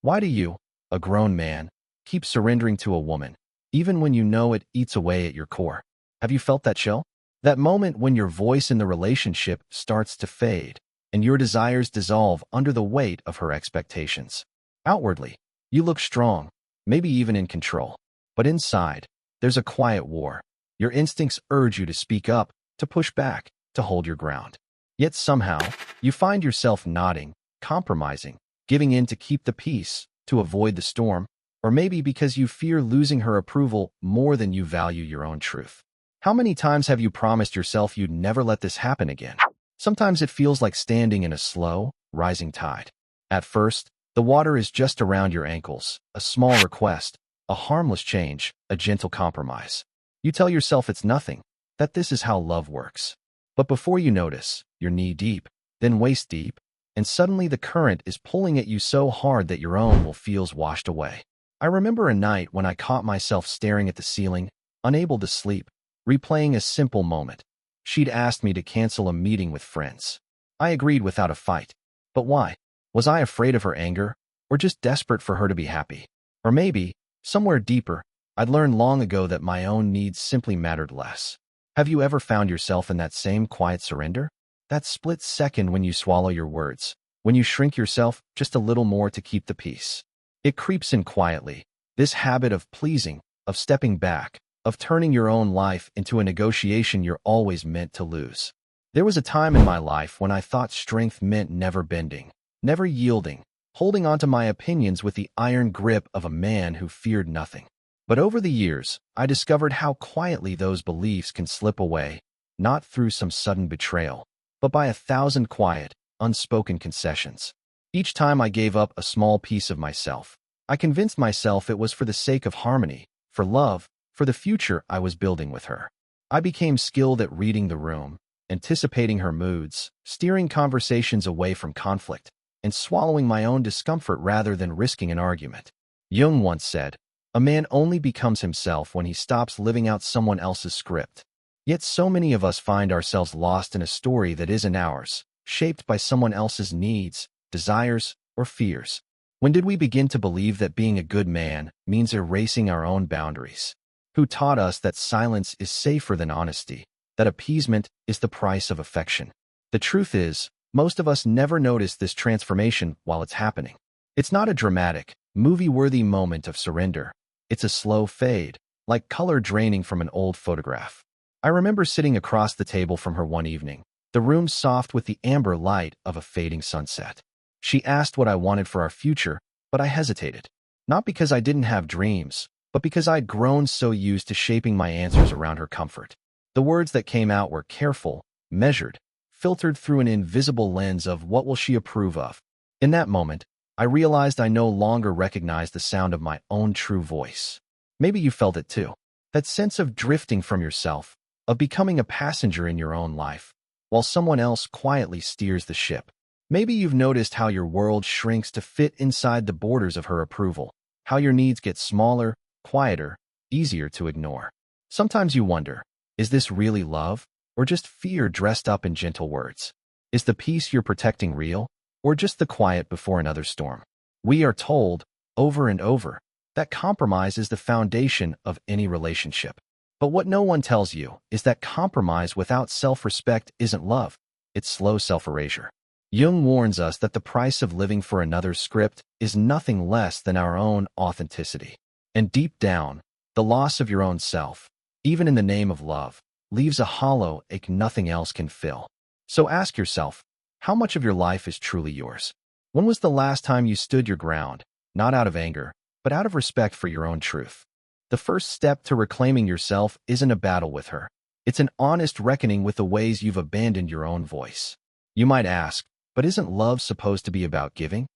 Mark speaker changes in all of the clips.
Speaker 1: Why do you, a grown man, keep surrendering to a woman, even when you know it eats away at your core? Have you felt that chill? That moment when your voice in the relationship starts to fade, and your desires dissolve under the weight of her expectations. Outwardly, you look strong, maybe even in control. But inside, there's a quiet war. Your instincts urge you to speak up, to push back, to hold your ground. Yet somehow, you find yourself nodding, compromising, giving in to keep the peace, to avoid the storm, or maybe because you fear losing her approval more than you value your own truth. How many times have you promised yourself you'd never let this happen again? Sometimes it feels like standing in a slow, rising tide. At first, the water is just around your ankles, a small request, a harmless change, a gentle compromise. You tell yourself it's nothing, that this is how love works. But before you notice, you're knee-deep, then waist-deep, and suddenly the current is pulling at you so hard that your own will feels washed away. I remember a night when I caught myself staring at the ceiling, unable to sleep, replaying a simple moment. She'd asked me to cancel a meeting with friends. I agreed without a fight. But why? Was I afraid of her anger, or just desperate for her to be happy? Or maybe, somewhere deeper, I'd learned long ago that my own needs simply mattered less. Have you ever found yourself in that same quiet surrender? That split second when you swallow your words, when you shrink yourself just a little more to keep the peace. It creeps in quietly, this habit of pleasing, of stepping back, of turning your own life into a negotiation you're always meant to lose. There was a time in my life when I thought strength meant never bending, never yielding, holding on to my opinions with the iron grip of a man who feared nothing. But over the years, I discovered how quietly those beliefs can slip away, not through some sudden betrayal, but by 1,000 quiet, unspoken concessions. Each time I gave up a small piece of myself, I convinced myself it was for the sake of harmony, for love, for the future I was building with her. I became skilled at reading the room, anticipating her moods, steering conversations away from conflict, and swallowing my own discomfort rather than risking an argument. Jung once said, "A man only becomes himself when he stops living out someone else's script." Yet so many of us find ourselves lost in a story that isn't ours, shaped by someone else's needs, desires, or fears. When did we begin to believe that being a good man means erasing our own boundaries? Who taught us that silence is safer than honesty, that appeasement is the price of affection? The truth is, most of us never notice this transformation while it's happening. It's not a dramatic, movie-worthy moment of surrender. It's a slow fade, like color draining from an old photograph. I remember sitting across the table from her one evening, the room soft with the amber light of a fading sunset. She asked what I wanted for our future, but I hesitated. Not because I didn't have dreams, but because I'd grown so used to shaping my answers around her comfort. The words that came out were careful, measured, filtered through an invisible lens of what will she approve of. In that moment, I realized I no longer recognized the sound of my own true voice. Maybe you felt it too. That sense of drifting from yourself, of becoming a passenger in your own life, while someone else quietly steers the ship. Maybe you've noticed how your world shrinks to fit inside the borders of her approval, how your needs get smaller, quieter, easier to ignore. Sometimes you wonder, is this really love, or just fear dressed up in gentle words? Is the peace you're protecting real, or just the quiet before another storm? We are told, over and over, that compromise is the foundation of any relationship. But what no one tells you is that compromise without self-respect isn't love, it's slow self-erasure. Jung warns us that the price of living for another's script is nothing less than our own authenticity. And deep down, the loss of your own self, even in the name of love, leaves a hollow ache nothing else can fill. So ask yourself, how much of your life is truly yours? When was the last time you stood your ground, not out of anger, but out of respect for your own truth? The first step to reclaiming yourself isn't a battle with her. It's an honest reckoning with the ways you've abandoned your own voice. You might ask, but isn't love supposed to be about giving?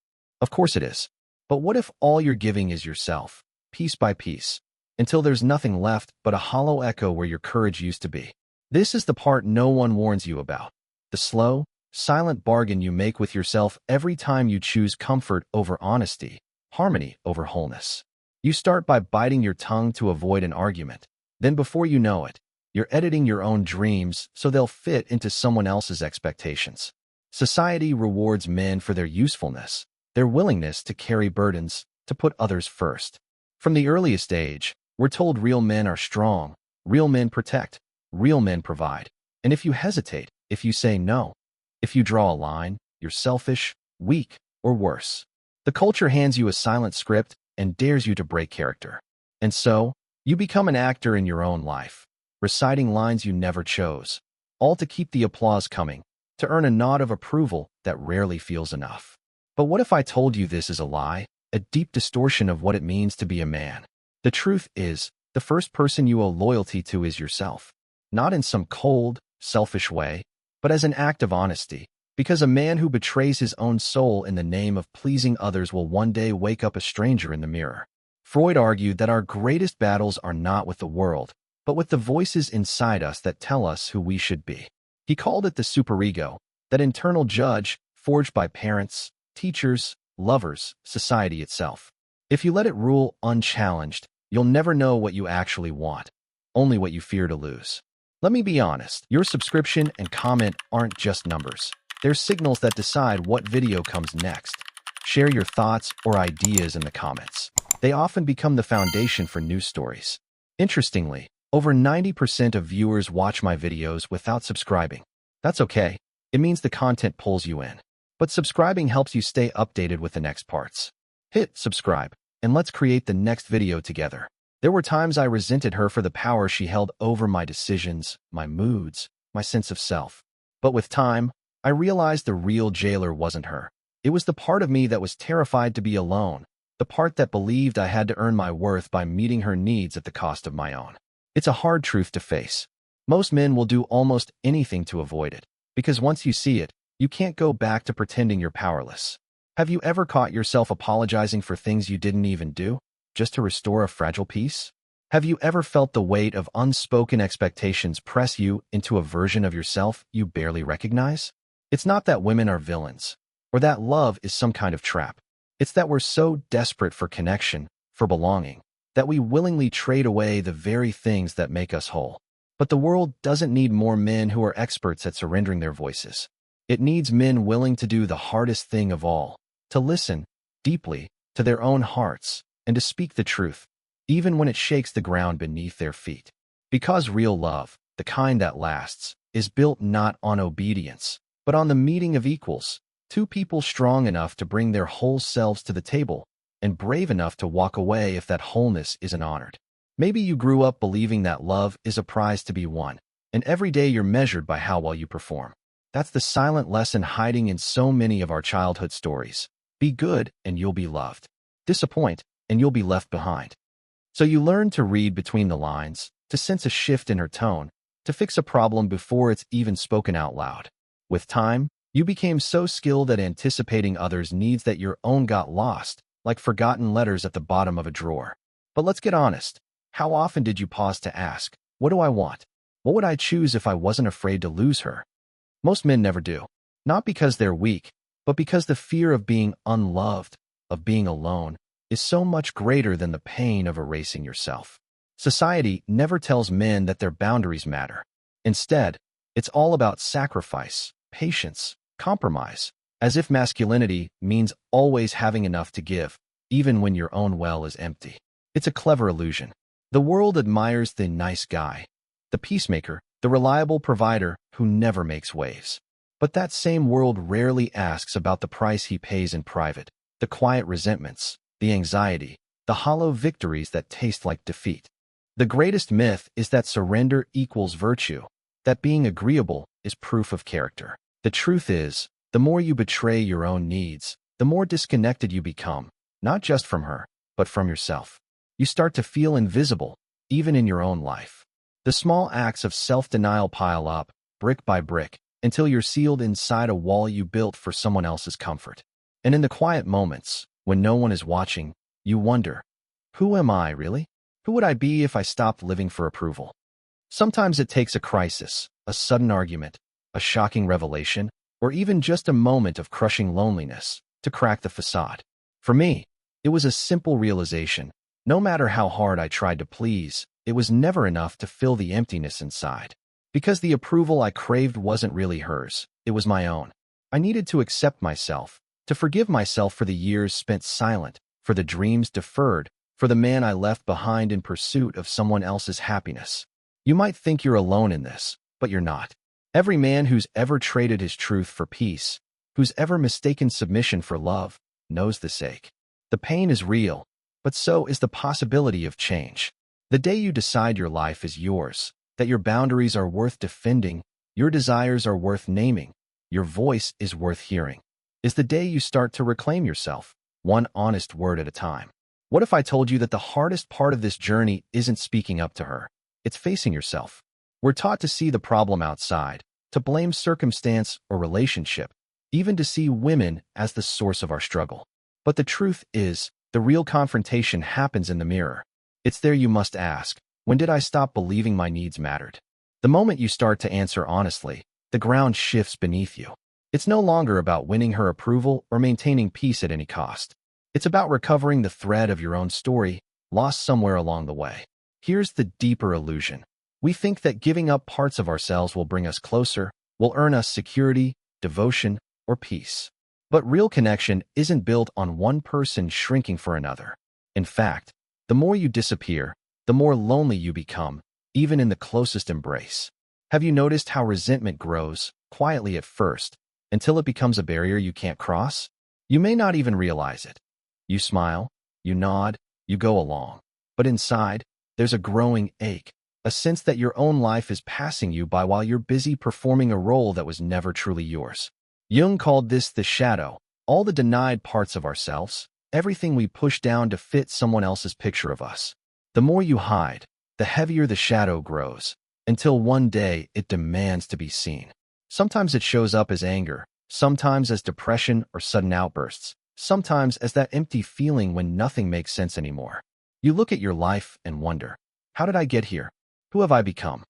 Speaker 1: Of course it is. But what if all you're giving is yourself, piece by piece, until there's nothing left but a hollow echo where your courage used to be? This is the part no one warns you about. The slow, silent bargain you make with yourself every time you choose comfort over honesty, harmony over wholeness. You start by biting your tongue to avoid an argument. Then before you know it, you're editing your own dreams so they'll fit into someone else's expectations. Society rewards men for their usefulness, their willingness to carry burdens, to put others first. From the earliest age, we're told real men are strong, real men protect, real men provide. And if you hesitate, if you say no, if you draw a line, you're selfish, weak, or worse. The culture hands you a silent script and dares you to break character. And so, you become an actor in your own life, reciting lines you never chose, all to keep the applause coming, to earn a nod of approval that rarely feels enough. But what if I told you this is a lie, a deep distortion of what it means to be a man? The truth is, the first person you owe loyalty to is yourself, not in some cold, selfish way, but as an act of honesty, because a man who betrays his own soul in the name of pleasing others will one day wake up a stranger in the mirror. Freud argued that our greatest battles are not with the world, but with the voices inside us that tell us who we should be. He called it the superego, that internal judge forged by parents, teachers, lovers, society itself. If you let it rule unchallenged, you'll never know what you actually want, only what you fear to lose. Let me be honest, your subscription and comment aren't just numbers. They're signals that decide what video comes next. Share your thoughts or ideas in the comments. They often become the foundation for news stories. Interestingly, over 90% of viewers watch my videos without subscribing. That's okay. It means the content pulls you in. But subscribing helps you stay updated with the next parts. Hit subscribe, and let's create the next video together. There were times I resented her for the power she held over my decisions, my moods, my sense of self. But with time, I realized the real jailer wasn't her. It was the part of me that was terrified to be alone, the part that believed I had to earn my worth by meeting her needs at the cost of my own. It's a hard truth to face. Most men will do almost anything to avoid it, because once you see it, you can't go back to pretending you're powerless. Have you ever caught yourself apologizing for things you didn't even do, just to restore a fragile peace? Have you ever felt the weight of unspoken expectations press you into a version of yourself you barely recognize? It's not that women are villains, or that love is some kind of trap. It's that we're so desperate for connection, for belonging, that we willingly trade away the very things that make us whole. But the world doesn't need more men who are experts at surrendering their voices. It needs men willing to do the hardest thing of all, to listen deeply to their own hearts and to speak the truth, even when it shakes the ground beneath their feet. Because real love, the kind that lasts, is built not on obedience, but on the meeting of equals, two people strong enough to bring their whole selves to the table and brave enough to walk away if that wholeness isn't honored. Maybe you grew up believing that love is a prize to be won, and every day you're measured by how well you perform. That's the silent lesson hiding in so many of our childhood stories. Be good and you'll be loved. Disappoint and you'll be left behind. So you learn to read between the lines, to sense a shift in her tone, to fix a problem before it's even spoken out loud. With time, you became so skilled at anticipating others' needs that your own got lost, like forgotten letters at the bottom of a drawer. But let's get honest. How often did you pause to ask, what do I want? What would I choose if I wasn't afraid to lose her? Most men never do. Not because they're weak, but because the fear of being unloved, of being alone, is so much greater than the pain of erasing yourself. Society never tells men that their boundaries matter. Instead, it's all about sacrifice, patience, compromise, as if masculinity means always having enough to give, even when your own well is empty. It's a clever illusion. The world admires the nice guy, the peacemaker, the reliable provider who never makes waves. But that same world rarely asks about the price he pays in private, the quiet resentments, the anxiety, the hollow victories that taste like defeat. The greatest myth is that surrender equals virtue, that being agreeable is proof of character. The truth is, the more you betray your own needs, the more disconnected you become, not just from her, but from yourself. You start to feel invisible, even in your own life. The small acts of self-denial pile up, brick by brick, until you're sealed inside a wall you built for someone else's comfort. And in the quiet moments, when no one is watching, you wonder, who am I really? Who would I be if I stopped living for approval? Sometimes it takes a crisis, a sudden argument, a shocking revelation, or even just a moment of crushing loneliness to crack the facade. For me, it was a simple realization. No matter how hard I tried to please, it was never enough to fill the emptiness inside. Because the approval I craved wasn't really hers, it was my own. I needed to accept myself, To forgive myself for the years spent silent, for the dreams deferred, for the man I left behind in pursuit of someone else's happiness. You might think you're alone in this, but you're not. Every man who's ever traded his truth for peace, who's ever mistaken submission for love, knows this ache. The pain is real, but so is the possibility of change. The day you decide your life is yours, that your boundaries are worth defending, your desires are worth naming, your voice is worth hearing, is the day you start to reclaim yourself, one honest word at a time. What if I told you that the hardest part of this journey isn't speaking up to her? It's facing yourself. We're taught to see the problem outside, to blame circumstance or relationship, even to see women as the source of our struggle. But the truth is, the real confrontation happens in the mirror. It's there you must ask, when did I stop believing my needs mattered? The moment you start to answer honestly, the ground shifts beneath you. It's no longer about winning her approval or maintaining peace at any cost. It's about recovering the thread of your own story, lost somewhere along the way. Here's the deeper illusion. We think that giving up parts of ourselves will bring us closer, will earn us security, devotion, or peace. But real connection isn't built on one person shrinking for another. In fact, the more you disappear, the more lonely you become, even in the closest embrace. Have you noticed how resentment grows, quietly at first, until it becomes a barrier you can't cross? You may not even realize it. You smile, you nod, you go along. But inside, there's a growing ache, a sense that your own life is passing you by while you're busy performing a role that was never truly yours. Jung called this the shadow, all the denied parts of ourselves, everything we push down to fit someone else's picture of us. The more you hide, the heavier the shadow grows, until one day it demands to be seen. Sometimes it shows up as anger, sometimes as depression or sudden outbursts, sometimes as that empty feeling when nothing makes sense anymore. You look at your life and wonder, how did I get here? Who have I become?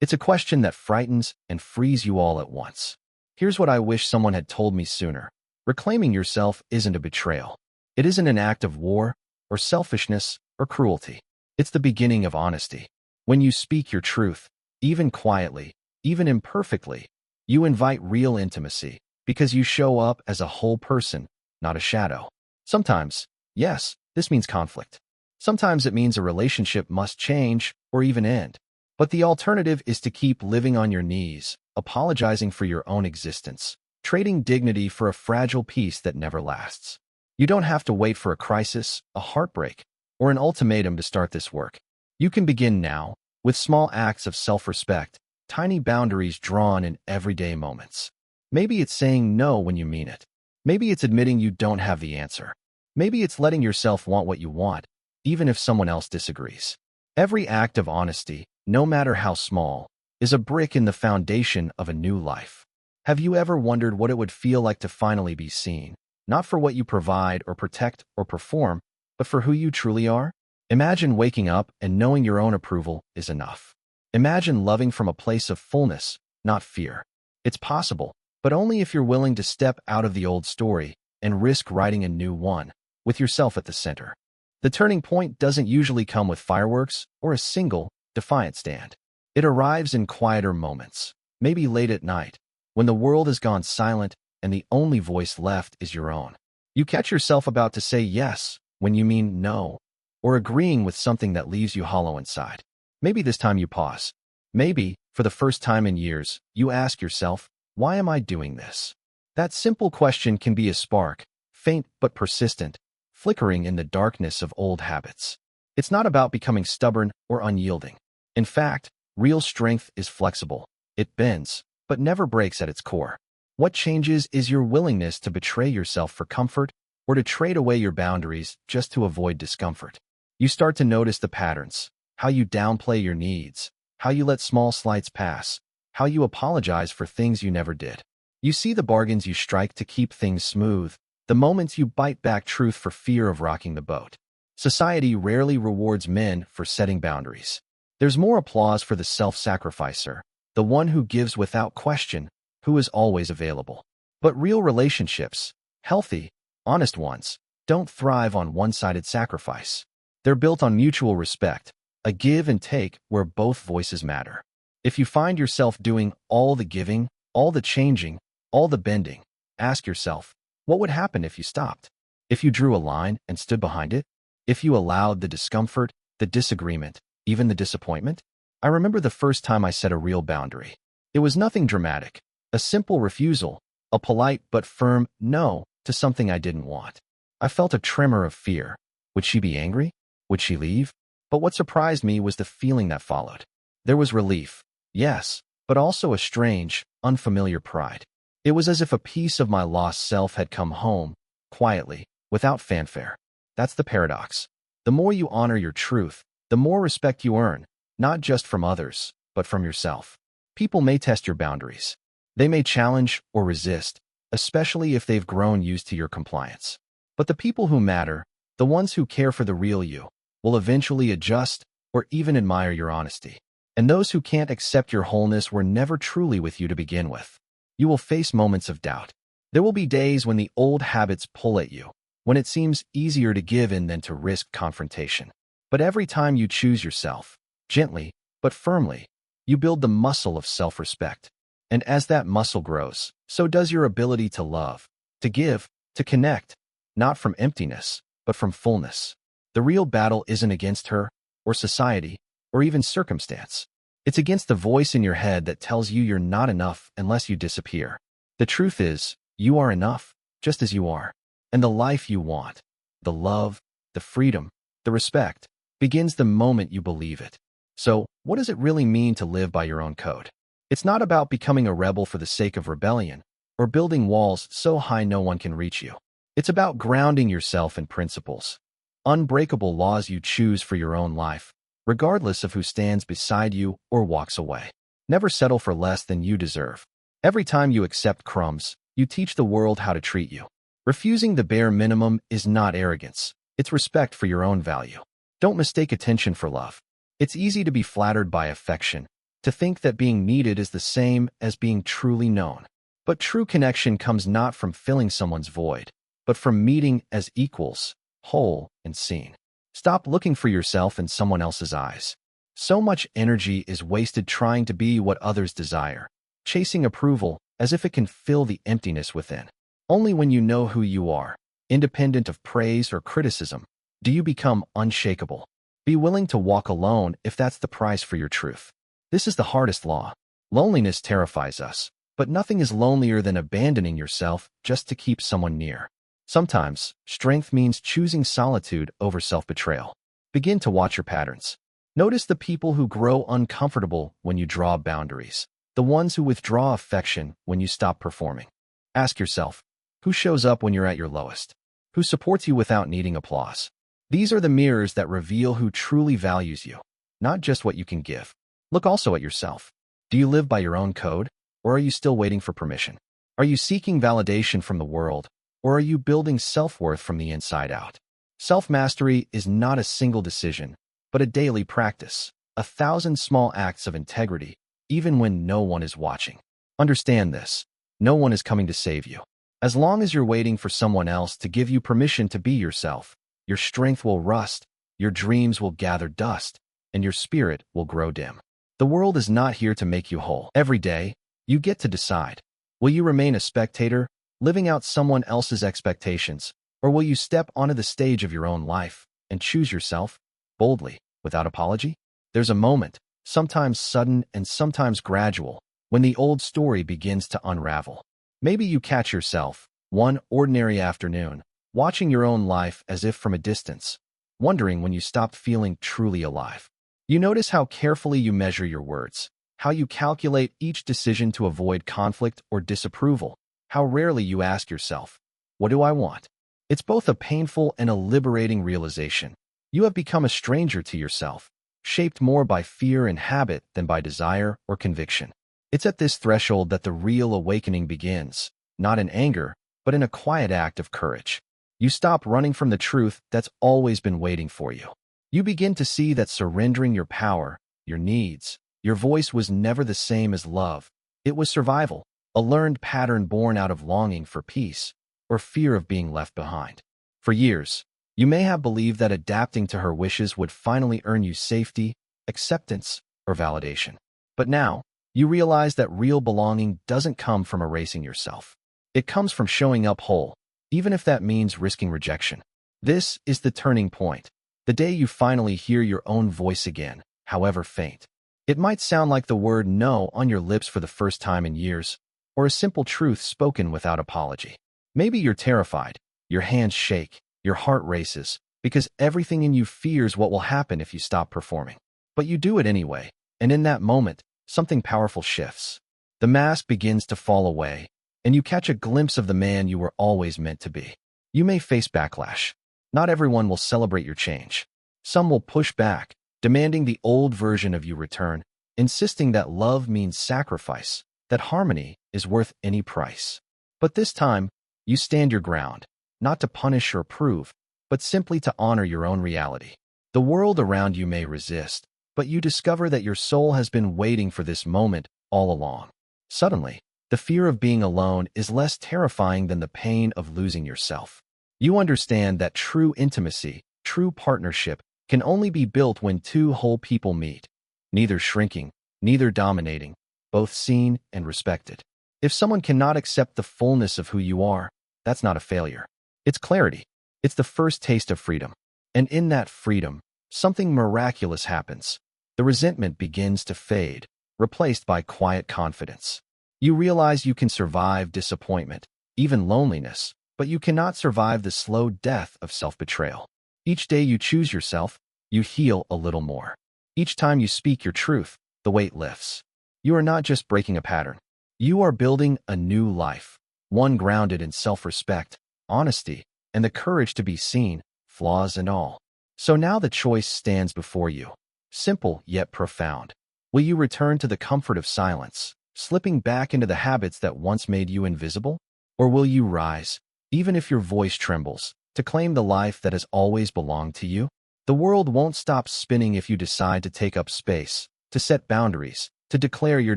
Speaker 1: It's a question that frightens and frees you all at once. Here's what I wish someone had told me sooner. Reclaiming yourself isn't a betrayal. It isn't an act of war, or selfishness, or cruelty. It's the beginning of honesty. When you speak your truth, even quietly, even imperfectly, you invite real intimacy, because you show up as a whole person, not a shadow. Sometimes, yes, this means conflict. Sometimes it means a relationship must change, or even end. But the alternative is to keep living on your knees, apologizing for your own existence, trading dignity for a fragile peace that never lasts. You don't have to wait for a crisis, a heartbreak, or an ultimatum to start this work. You can begin now, with small acts of self-respect, tiny boundaries drawn in everyday moments. Maybe it's saying no when you mean it. Maybe it's admitting you don't have the answer. Maybe it's letting yourself want what you want, even if someone else disagrees. Every act of honesty, no matter how small, is a brick in the foundation of a new life. Have you ever wondered what it would feel like to finally be seen, not for what you provide or protect or perform, but for who you truly are? Imagine waking up and knowing your own approval is enough. Imagine loving from a place of fullness, not fear. It's possible, but only if you're willing to step out of the old story and risk writing a new one, with yourself at the center. The turning point doesn't usually come with fireworks or a single, defiant stand. It arrives in quieter moments, maybe late at night, when the world has gone silent and the only voice left is your own. You catch yourself about to say yes when you mean no, or agreeing with something that leaves you hollow inside. Maybe this time you pause. Maybe, for the first time in years, you ask yourself, why am I doing this? That simple question can be a spark, faint but persistent, flickering in the darkness of old habits. It's not about becoming stubborn or unyielding. In fact, real strength is flexible. It bends, but never breaks at its core. What changes is your willingness to betray yourself for comfort or to trade away your boundaries just to avoid discomfort. You start to notice the patterns, how you downplay your needs, how you let small slights pass, how you apologize for things you never did. You see the bargains you strike to keep things smooth, the moments you bite back truth for fear of rocking the boat. Society rarely rewards men for setting boundaries. There's more applause for the self-sacrificer, the one who gives without question, who is always available. But real relationships, healthy, honest ones, don't thrive on one-sided sacrifice. They're built on mutual respect, a give and take where both voices matter. If you find yourself doing all the giving, all the changing, all the bending, ask yourself, What would happen if you stopped? If you drew a line and stood behind it? If you allowed the discomfort, the disagreement, even the disappointment? I remember the first time I set a real boundary. It was nothing dramatic, a simple refusal, a polite but firm no to something I didn't want. I felt a tremor of fear. Would she be angry? Would she leave? But what surprised me was the feeling that followed. There was relief, yes, but also a strange, unfamiliar pride. It was as if a piece of my lost self had come home, quietly, without fanfare. That's the paradox. The more you honor your truth, the more respect you earn, not just from others, but from yourself. People may test your boundaries. They may challenge or resist, especially if they've grown used to your compliance. But the people who matter, the ones who care for the real you, will eventually adjust or even admire your honesty. And those who can't accept your wholeness were never truly with you to begin with. You will face moments of doubt. There will be days when the old habits pull at you, when it seems easier to give in than to risk confrontation. But every time you choose yourself, gently but firmly, you build the muscle of self-respect. And as that muscle grows, so does your ability to love, to give, to connect, not from emptiness, but from fullness. The real battle isn't against her, or society, or even circumstance. It's against the voice in your head that tells you you're not enough unless you disappear. The truth is, you are enough, just as you are. And the life you want, the love, the freedom, the respect, begins the moment you believe it. So, what does it really mean to live by your own code? It's not about becoming a rebel for the sake of rebellion, or building walls so high no one can reach you. It's about grounding yourself in principles, unbreakable laws you choose for your own life, regardless of who stands beside you or walks away. Never settle for less than you deserve. Every time you accept crumbs, you teach the world how to treat you. Refusing the bare minimum is not arrogance. It's respect for your own value. Don't mistake attention for love. It's easy to be flattered by affection, to think that being needed is the same as being truly known. But true connection comes not from filling someone's void, but from meeting as equals, whole and seen. Stop looking for yourself in someone else's eyes. So much energy is wasted trying to be what others desire, chasing approval as if it can fill the emptiness within. Only when you know who you are, independent of praise or criticism, do you become unshakable. Be willing to walk alone if that's the price for your truth. This is the hardest law. Loneliness terrifies us, but nothing is lonelier than abandoning yourself just to keep someone near. Sometimes, strength means choosing solitude over self-betrayal. Begin to watch your patterns. Notice the people who grow uncomfortable when you draw boundaries, the ones who withdraw affection when you stop performing. Ask yourself, who shows up when you're at your lowest? Who supports you without needing applause? These are the mirrors that reveal who truly values you, not just what you can give. Look also at yourself. Do you live by your own code, or are you still waiting for permission? Are you seeking validation from the world, or are you building self-worth from the inside out? Self-mastery is not a single decision, but a daily practice, 1,000 small acts of integrity, even when no one is watching. Understand this. No one is coming to save you. As long as you're waiting for someone else to give you permission to be yourself, your strength will rust, your dreams will gather dust, and your spirit will grow dim. The world is not here to make you whole. Every day, you get to decide. Will you remain a spectator, living out someone else's expectations, or will you step onto the stage of your own life and choose yourself, boldly, without apology? There's a moment, sometimes sudden and sometimes gradual, when the old story begins to unravel. Maybe you catch yourself, one ordinary afternoon, watching your own life as if from a distance, wondering when you stopped feeling truly alive. You notice how carefully you measure your words, how you calculate each decision to avoid conflict or disapproval, how rarely you ask yourself, what do I want? It's both a painful and a liberating realization. You have become a stranger to yourself, shaped more by fear and habit than by desire or conviction. It's at this threshold that the real awakening begins, not in anger, but in a quiet act of courage. You stop running from the truth that's always been waiting for you. You begin to see that surrendering your power, your needs, your voice was never the same as love. It was survival, a learned pattern born out of longing for peace or fear of being left behind. For years, you may have believed that adapting to her wishes would finally earn you safety, acceptance, or validation. But now, you realize that real belonging doesn't come from erasing yourself. It comes from showing up whole, even if that means risking rejection. This is the turning point, the day you finally hear your own voice again, however faint. It might sound like the word no on your lips for the first time in years, or a simple truth spoken without apology. Maybe you're terrified, your hands shake, your heart races, because everything in you fears what will happen if you stop performing. But you do it anyway, and in that moment, something powerful shifts. The mask begins to fall away, and you catch a glimpse of the man you were always meant to be. You may face backlash. Not everyone will celebrate your change. Some will push back, demanding the old version of you return, insisting that love means sacrifice, that harmony is worth any price. But this time, you stand your ground, not to punish or prove, but simply to honor your own reality. The world around you may resist, but you discover that your soul has been waiting for this moment all along. Suddenly, the fear of being alone is less terrifying than the pain of losing yourself. You understand that true intimacy, true partnership, can only be built when two whole people meet, neither shrinking, neither dominating, both seen and respected. If someone cannot accept the fullness of who you are, that's not a failure. It's clarity. It's the first taste of freedom. And in that freedom, something miraculous happens. The resentment begins to fade, replaced by quiet confidence. You realize you can survive disappointment, even loneliness, but you cannot survive the slow death of self-betrayal. Each day you choose yourself, you heal a little more. Each time you speak your truth, the weight lifts. You are not just breaking a pattern. You are building a new life, one grounded in self-respect, honesty, and the courage to be seen, flaws and all. So now the choice stands before you, simple yet profound. Will you return to the comfort of silence, slipping back into the habits that once made you invisible? Or will you rise, even if your voice trembles, to claim the life that has always belonged to you? The world won't stop spinning if you decide to take up space, to set boundaries, to declare your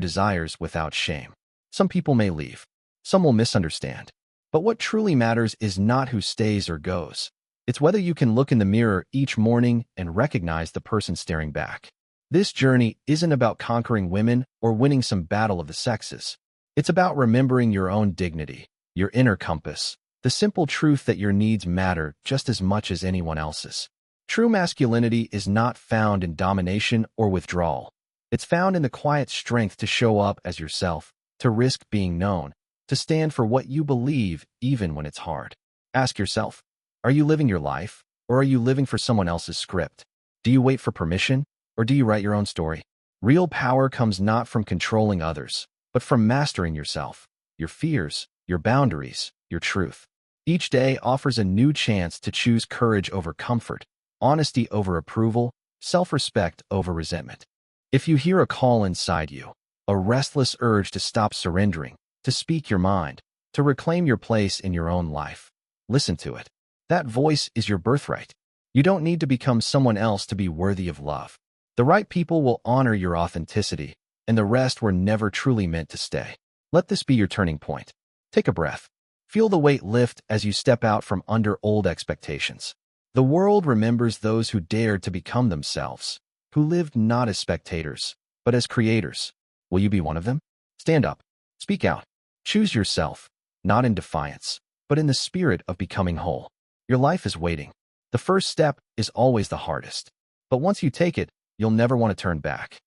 Speaker 1: desires without shame. Some people may leave. Some will misunderstand. But what truly matters is not who stays or goes. It's whether you can look in the mirror each morning and recognize the person staring back. This journey isn't about conquering women or winning some battle of the sexes. It's about remembering your own dignity, your inner compass, the simple truth that your needs matter just as much as anyone else's. True masculinity is not found in domination or withdrawal. It's found in the quiet strength to show up as yourself, to risk being known, to stand for what you believe even when it's hard. Ask yourself, are you living your life, or are you living for someone else's script? Do you wait for permission, or do you write your own story? Real power comes not from controlling others, but from mastering yourself, your fears, your boundaries, your truth. Each day offers a new chance to choose courage over comfort, honesty over approval, self-respect over resentment. If you hear a call inside you, a restless urge to stop surrendering, to speak your mind, to reclaim your place in your own life, listen to it. That voice is your birthright. You don't need to become someone else to be worthy of love. The right people will honor your authenticity, and the rest were never truly meant to stay. Let this be your turning point. Take a breath. Feel the weight lift as you step out from under old expectations. The world remembers those who dared to become themselves, who lived not as spectators, but as creators. Will you be one of them? Stand up. Speak out. Choose yourself, not in defiance, but in the spirit of becoming whole. Your life is waiting. The first step is always the hardest. But once you take it, you'll never want to turn back.